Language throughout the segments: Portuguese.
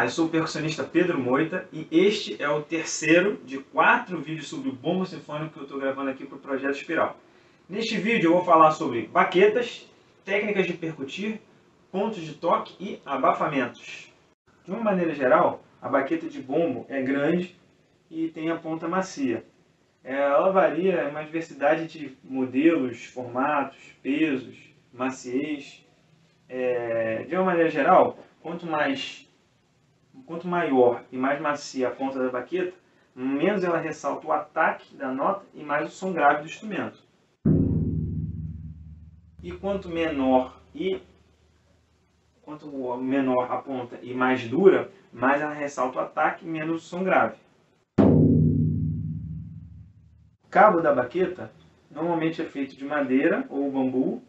eu sou o percussionista Pedro Moita e este é o terceiro de 4 vídeos sobre o bombo sinfônico que eu estou gravando aqui para o Projeto Espiral. Neste vídeo eu vou falar sobre baquetas, técnicas de percutir, pontos de toque e abafamentos. De uma maneira geral, a baqueta de bombo é grande e tem a ponta macia. Ela varia em uma diversidade de modelos, formatos, pesos, maciez. De uma maneira geral, quanto maior e mais macia a ponta da baqueta, menos ela ressalta o ataque da nota e mais o som grave do instrumento. E quanto menor a ponta e mais dura, mais ela ressalta o ataque e menos o som grave. O cabo da baqueta normalmente é feito de madeira ou bambu,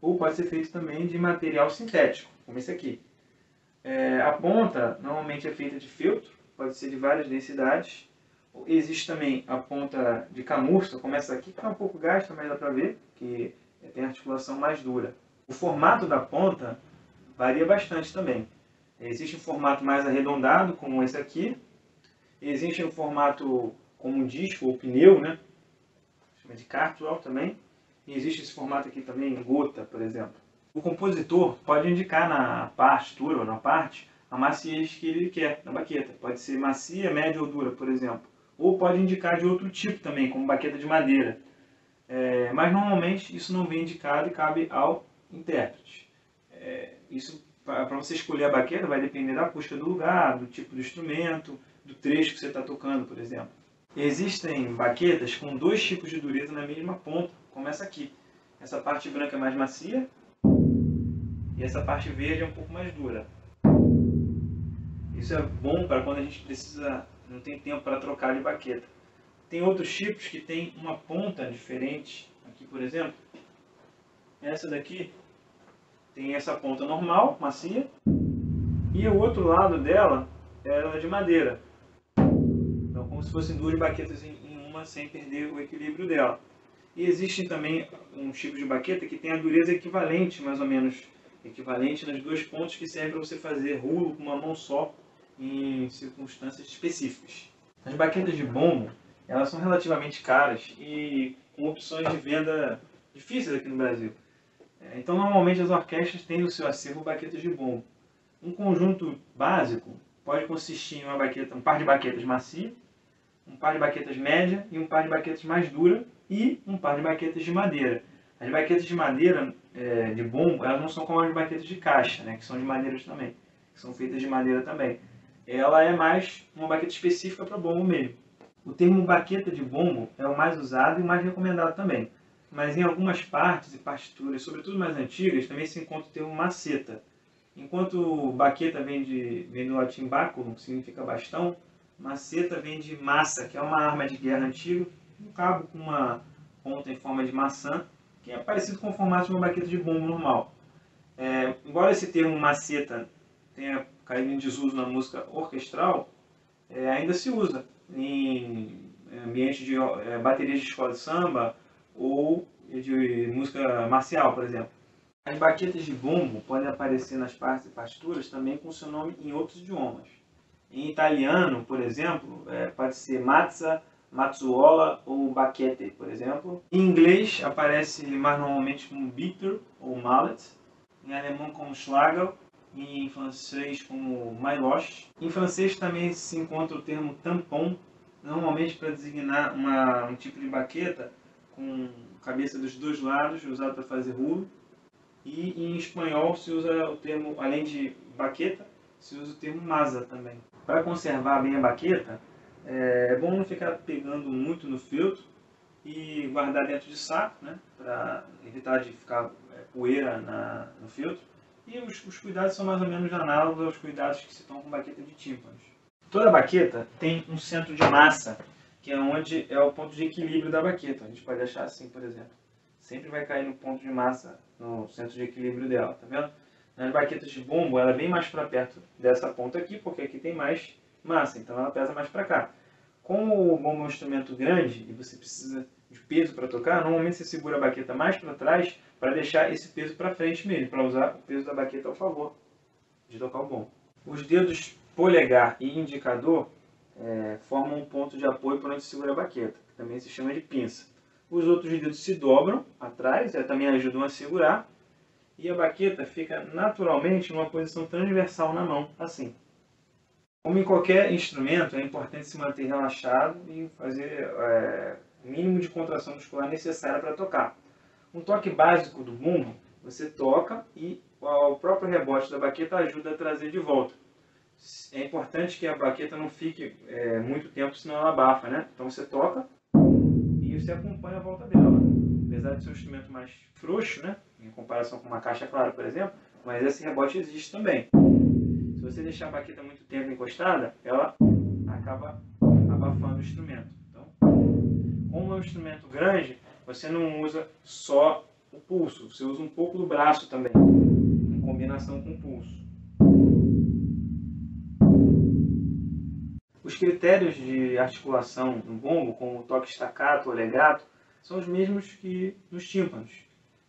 ou pode ser feito também de material sintético, como esse aqui. A ponta normalmente é feita de feltro, pode ser de várias densidades. Existe também a ponta de camurça, como essa aqui, que está um pouco gasta, mas dá para ver que tem articulação mais dura. O formato da ponta varia bastante também. Existe um formato mais arredondado, como esse aqui. Existe um formato como um disco ou pneu, né? Chama de cartwell também. E existe esse formato aqui também em gota, por exemplo. O compositor pode indicar na partitura ou na parte a maciez que ele quer na baqueta. Pode ser macia, média ou dura, por exemplo. Ou pode indicar de outro tipo também, como baqueta de madeira. Mas normalmente isso não vem indicado e cabe ao intérprete. Isso, para você escolher a baqueta, vai depender da acústica do lugar, do tipo do instrumento, do trecho que você está tocando, por exemplo. Existem baquetas com 2 tipos de dureza na mesma ponta, como essa aqui. Essa parte branca é mais macia e essa parte verde é um pouco mais dura. Isso é bom para quando a gente não tem tempo para trocar de baqueta. Tem outros tipos que tem uma ponta diferente. Aqui, por exemplo, essa daqui tem essa ponta normal, macia, e o outro lado dela é de madeira. Então, como se fossem 2 baquetas em uma, sem perder o equilíbrio dela. E existem também um tipo de baqueta que tem a dureza equivalente, mais ou menos equivalente nas 2 pontas, que serve para você fazer rulo com uma mão só em circunstâncias específicas. As baquetas de bombo, elas são relativamente caras e com opções de venda difíceis aqui no Brasil. Então, normalmente as orquestras têm no seu acervo baquetas de bombo. Um conjunto básico pode consistir em um par de baquetas macia, um par de baquetas média e um par de baquetas mais dura e um par de baquetas de madeira. As baquetas de madeira de bombo, elas não são como as baquetas de caixa, né, que são de madeira também, que são feitas de madeira também. Ela é mais uma baqueta específica para bombo mesmo. O termo baqueta de bombo é o mais usado e o mais recomendado também. Mas em algumas partes e partituras, sobretudo mais antigas, também se encontra o termo maceta. Enquanto baqueta vem do latim baculum, que significa bastão, maceta vem de massa, que é uma arma de guerra antiga, um cabo com uma ponta em forma de maçã, que é parecido com o formato de uma baqueta de bombo normal. Embora esse termo maceta tenha caído em desuso na música orquestral, ainda se usa em ambiente de baterias de escola de samba ou de música marcial, por exemplo. As baquetas de bombo podem aparecer nas partes e partituras também com seu nome em outros idiomas. Em italiano, por exemplo, pode ser mazza, mazzuola ou baquete, por exemplo. Em inglês aparece mais normalmente como bitter ou mallet. Em alemão como schlagel. Em francês como mailoche. Em francês também se encontra o termo tampon, normalmente para designar um tipo de baqueta com cabeça dos 2 lados, usado para fazer rulo. E em espanhol se usa o termo, além de baqueta, se usa o termo maza também. Para conservar bem a baqueta, é bom não ficar pegando muito no feltro e guardar dentro de saco, né, para evitar de ficar poeira no feltro. E os cuidados são mais ou menos análogos aos cuidados que se tomam com baqueta de tímpanos. Toda baqueta tem um centro de massa, que é onde é o ponto de equilíbrio da baqueta. A gente pode achar assim, por exemplo. Sempre vai cair no ponto de massa, no centro de equilíbrio dela, tá vendo? Nas baquetas de bombo, ela é bem mais para perto dessa ponta aqui, porque aqui tem mais massa, então ela pesa mais para cá. Como o bombo é um instrumento grande e você precisa de peso para tocar, normalmente você segura a baqueta mais para trás para deixar esse peso para frente mesmo, para usar o peso da baqueta ao favor de tocar o bombo. Os dedos polegar e indicador formam um ponto de apoio para onde segura a baqueta, que também se chama de pinça. Os outros dedos se dobram atrás, também ajudam a segurar, e a baqueta fica naturalmente numa posição transversal na mão, assim. Como em qualquer instrumento, é importante se manter relaxado e fazer o mínimo de contração muscular necessária para tocar. Um toque básico do bumbo, você toca e o próprio rebote da baqueta ajuda a trazer de volta. É importante que a baqueta não fique muito tempo, senão ela abafa, né? Então você toca e você acompanha a volta dela. Apesar de ser um instrumento mais frouxo, né? Em comparação com uma caixa clara, por exemplo, mas esse rebote existe também. Se você deixar a baqueta muito tempo encostada, ela acaba abafando o instrumento. Então, como é um instrumento grande, você não usa só o pulso, você usa um pouco do braço também, em combinação com o pulso. Os critérios de articulação no bombo, como o toque staccato ou legato, são os mesmos que nos tímpanos.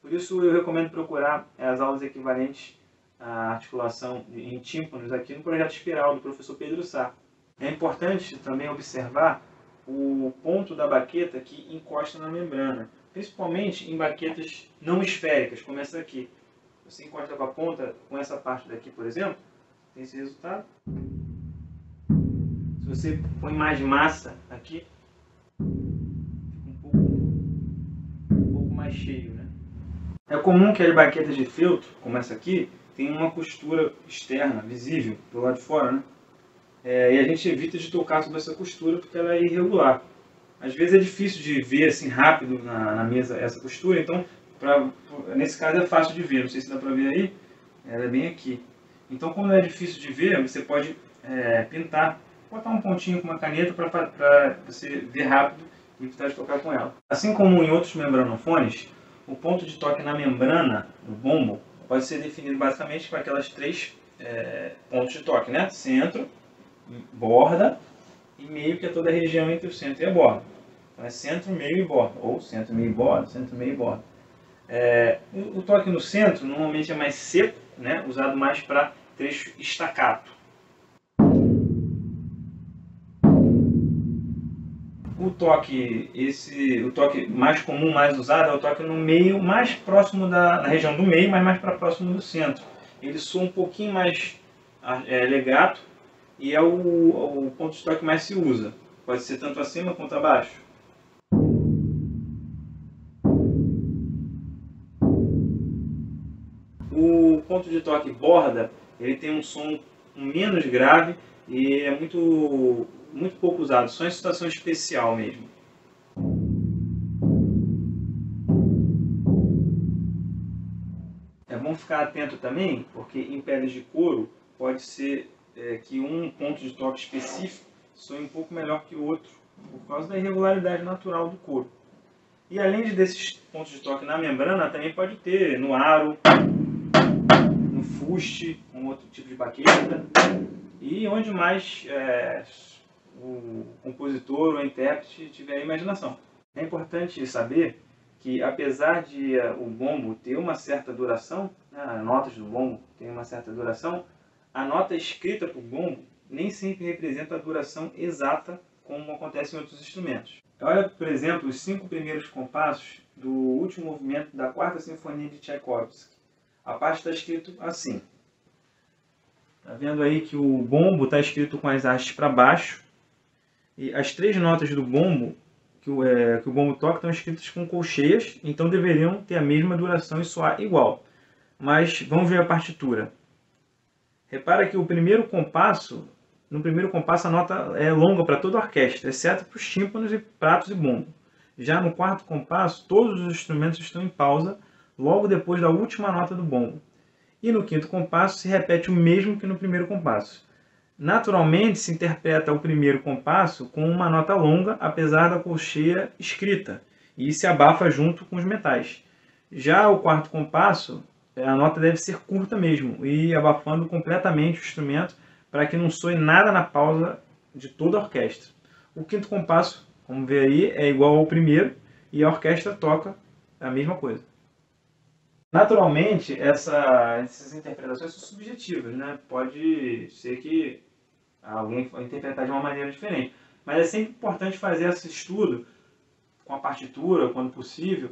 Por isso eu recomendo procurar as aulas equivalentes à articulação em tímpanos aqui no Projeto Espiral, do professor Pedro Sá. É importante também observar o ponto da baqueta que encosta na membrana, principalmente em baquetas não esféricas, como essa aqui. Você encosta com a ponta, com essa parte daqui, por exemplo, tem esse resultado. Se você põe mais massa aqui, fica um pouco mais cheio, né? É comum que as baquetas de feltro, como essa aqui, tenham uma costura externa, visível, do lado de fora, né? E a gente evita de tocar sobre essa costura porque ela é irregular. Às vezes é difícil de ver assim rápido na mesa essa costura, então nesse caso é fácil de ver, não sei se dá para ver aí, ela é bem aqui. Então quando é difícil de ver, você pode pintar, botar um pontinho com uma caneta para você ver rápido e evitar de tocar com ela. Assim como em outros membranofones, o ponto de toque na membrana do bombo pode ser definido basicamente com aquelas três pontos de toque, né? Centro, borda e meio, que é toda a região entre o centro e a borda. Então é centro, meio e borda, ou centro, meio e borda, centro, meio e borda. O toque no centro normalmente é mais seco, né? Usado mais para trecho staccato. O toque mais comum, mais usado, é o toque no meio, mais próximo da região do meio, mas mais para próximo do centro. Ele soa um pouquinho mais legato e é o ponto de toque que mais se usa. Pode ser tanto acima quanto abaixo. O ponto de toque borda, ele tem um som menos grave e é muito pouco usado, só em situação especial mesmo. É bom ficar atento também, porque em peles de couro pode ser que um ponto de toque específico soe um pouco melhor que o outro, por causa da irregularidade natural do couro. E além desses pontos de toque na membrana, também pode ter no aro, no fuste, um outro tipo de baqueta, e onde mais o compositor ou o intérprete tiver a imaginação. É importante saber que, apesar de o bombo ter uma certa duração, né, as notas do bombo têm uma certa duração, a nota escrita para o bombo nem sempre representa a duração exata, como acontece em outros instrumentos. Olha, por exemplo, os 5 primeiros compassos do último movimento da Quarta Sinfonia de Tchaikovsky. A parte está escrito assim. Está vendo aí que o bombo está escrito com as hastes para baixo, e as 3 notas do bombo que o bombo toca estão escritas com colcheias, então deveriam ter a mesma duração e soar igual. Mas vamos ver a partitura. Repara que no primeiro compasso a nota é longa para toda a orquestra, exceto para os tímpanos e pratos e bombo. Já no quarto compasso, todos os instrumentos estão em pausa, logo depois da última nota do bombo. E no quinto compasso se repete o mesmo que no primeiro compasso. Naturalmente se interpreta o primeiro compasso com uma nota longa, apesar da colcheia escrita, e se abafa junto com os metais. Já o quarto compasso, a nota deve ser curta mesmo, e abafando completamente o instrumento para que não soe nada na pausa de toda a orquestra. O quinto compasso, como vê aí, é igual ao primeiro, e a orquestra toca a mesma coisa. Naturalmente, essas interpretações são subjetivas, né? Pode ser que Alguém vai interpretar de uma maneira diferente. Mas é sempre importante fazer esse estudo com a partitura, quando possível,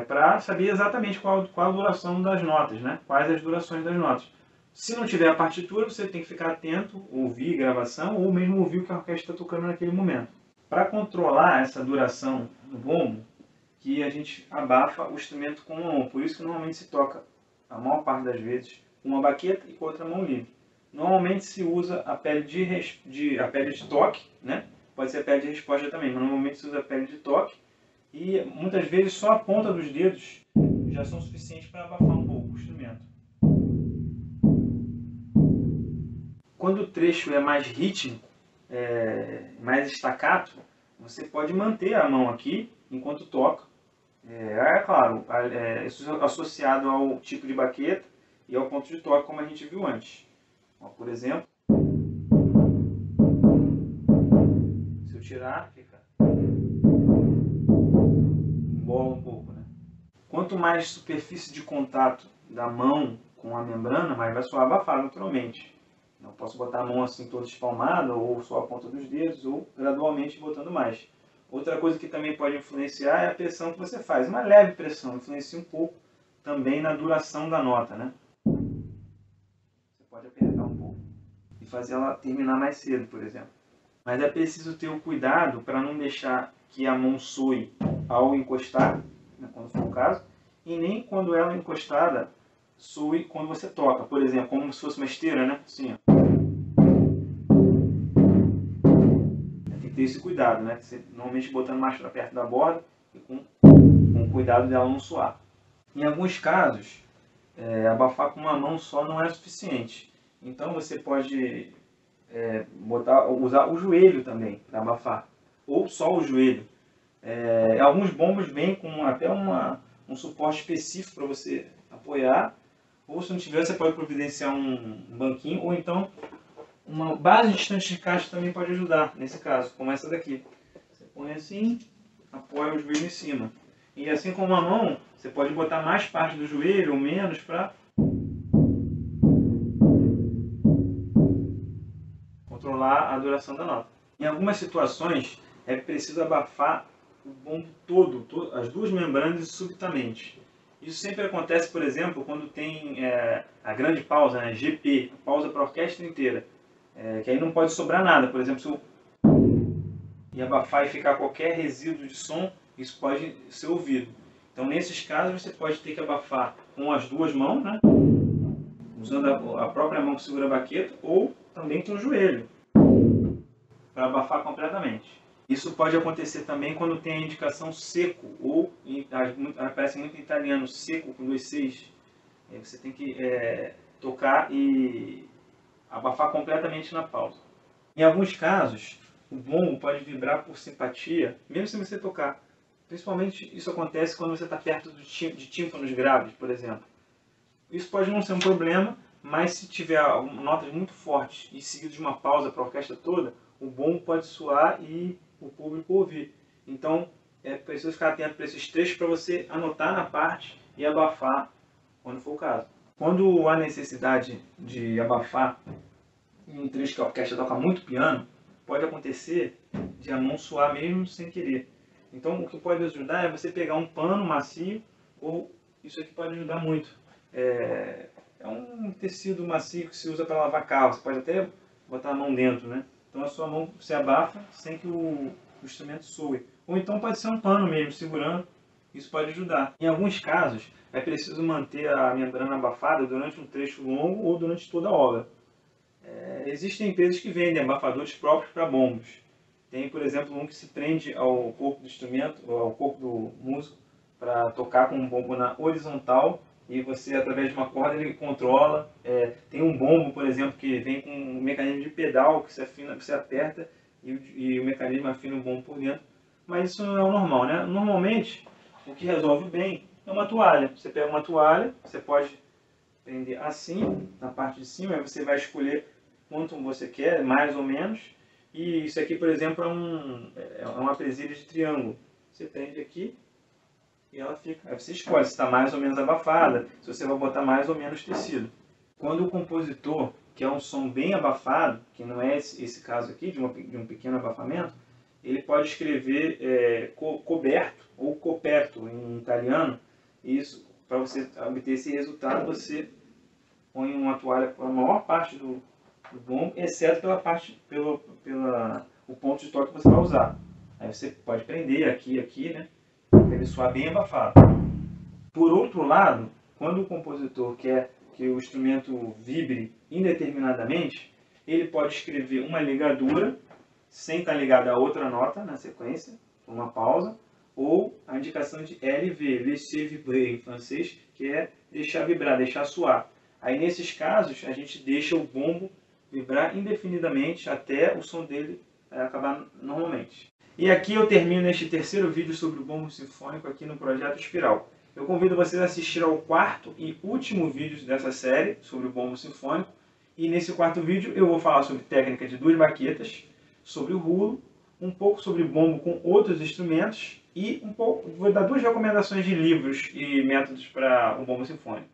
para saber exatamente qual a duração das notas, né? Quais as durações das notas. Se não tiver a partitura, você tem que ficar atento, ouvir gravação ou mesmo ouvir o que a orquestra está tocando naquele momento. Para controlar essa duração do bombo, que a gente abafa o instrumento com uma mão. Por isso que normalmente se toca, a maior parte das vezes, com uma baqueta e com outra mão livre. Normalmente se usa a pele a pele de toque, né? Pode ser a pele de resposta também, mas normalmente se usa a pele de toque. E muitas vezes só a ponta dos dedos já são suficientes para abafar um pouco o instrumento. Quando o trecho é mais rítmico, mais staccato, você pode manter a mão aqui enquanto toca. Claro, isso associado ao tipo de baqueta e ao ponto de toque, como a gente viu antes. Por exemplo, se eu tirar, fica embola um pouco, né? Quanto mais superfície de contato da mão com a membrana, mais vai soar abafado naturalmente. Eu posso botar a mão assim toda espalmada, ou só a ponta dos dedos, ou gradualmente botando mais. Outra coisa que também pode influenciar é a pressão que você faz. Uma leve pressão influencia um pouco também na duração da nota, né? Você pode apertar um pouco e fazer ela terminar mais cedo, por exemplo. Mas é preciso ter o cuidado para não deixar que a mão soe ao encostar, né, quando for o caso, e nem quando ela é encostada soe quando você toca. Por exemplo, como se fosse uma esteira, né? Assim, ó. Tem que ter esse cuidado, né? Você, normalmente botando mais para perto da borda e com cuidado dela não soar. Em alguns casos, abafar com uma mão só não é suficiente. Então você pode usar o joelho também para abafar, ou só o joelho. Alguns bombos vêm com até um suporte específico para você apoiar, ou se não tiver, você pode providenciar um banquinho, ou então uma base de estante de caixa também pode ajudar, nesse caso, como essa daqui. Você põe assim, apoia o joelho em cima. E assim como a mão, você pode botar mais parte do joelho ou menos para controlar a duração da nota. Em algumas situações, é preciso abafar o bombo todo, as duas membranas subitamente. Isso sempre acontece, por exemplo, quando tem a grande pausa, né, GP, pausa para a orquestra inteira. Que aí não pode sobrar nada. Por exemplo, se eu abafar e ficar qualquer resíduo de som, isso pode ser ouvido. Então, nesses casos, você pode ter que abafar com as duas mãos, né, usando a própria mão que segura a baqueta, ou também com o joelho, para abafar completamente. Isso pode acontecer também quando tem a indicação seco, ou aparece muito em italiano, seco com 2 Cs. Você tem que tocar e abafar completamente na pausa. Em alguns casos, o bombo pode vibrar por simpatia, mesmo sem você tocar. Principalmente isso acontece quando você está perto de tímpanos graves, por exemplo. Isso pode não ser um problema, mas se tiver notas muito fortes e seguido de uma pausa para a orquestra toda, o bombo pode soar e o público ouvir. Então, é preciso ficar atento para esses trechos para você anotar na parte e abafar quando for o caso. Quando há necessidade de abafar em um trecho que a orquestra toca muito piano, pode acontecer de a mão suar mesmo sem querer. Então, o que pode ajudar é você pegar um pano macio, ou isso aqui pode ajudar muito. É um tecido macio que se usa para lavar carro, você pode até botar a mão dentro, né? Então a sua mão se abafa sem que o instrumento soe. Ou então pode ser um pano mesmo, segurando, isso pode ajudar. Em alguns casos, é preciso manter a membrana abafada durante um trecho longo ou durante toda a obra. Existem empresas que vendem abafadores próprios para bombos. Tem, por exemplo, um que se prende ao corpo do instrumento, ou ao corpo do músico, para tocar com um bombo na horizontal, e você, através de uma corda, ele controla. Tem um bombo, por exemplo, que vem com um mecanismo de pedal, que você aperta e o mecanismo afina o bombo por dentro. Mas isso não é o normal, né? Normalmente, o que resolve bem é uma toalha. Você pega uma toalha, você pode prender assim, na parte de cima, aí você vai escolher quanto você quer, mais ou menos. E isso aqui, por exemplo, é uma presilha de triângulo. Você prende aqui e ela fica. Aí você escolhe se está mais ou menos abafada, se você vai botar mais ou menos tecido. Quando o compositor que é um som bem abafado, que não é esse caso aqui, de um pequeno abafamento, ele pode escrever coberto ou coperto em italiano. Isso, para você obter esse resultado, você põe uma toalha para a maior parte do bombo, exceto o ponto de toque que você vai usar. Aí você pode prender aqui, né? Para ele soar bem abafado. Por outro lado, quando o compositor quer que o instrumento vibre indeterminadamente, ele pode escrever uma ligadura sem estar ligada a outra nota na sequência, uma pausa, ou a indicação de LV, laisser vibrer em francês, que é deixar vibrar, deixar soar. Aí nesses casos a gente deixa o bombo vibrar indefinidamente até o som dele acabar normalmente. E aqui eu termino este terceiro vídeo sobre o bombo sinfônico aqui no Projeto Espiral. Eu convido vocês a assistir ao quarto e último vídeo dessa série sobre o bombo sinfônico. E nesse quarto vídeo eu vou falar sobre técnica de 2 baquetas, sobre o rulo, um pouco sobre bombo com outros instrumentos e vou dar 2 recomendações de livros e métodos para o bombo sinfônico.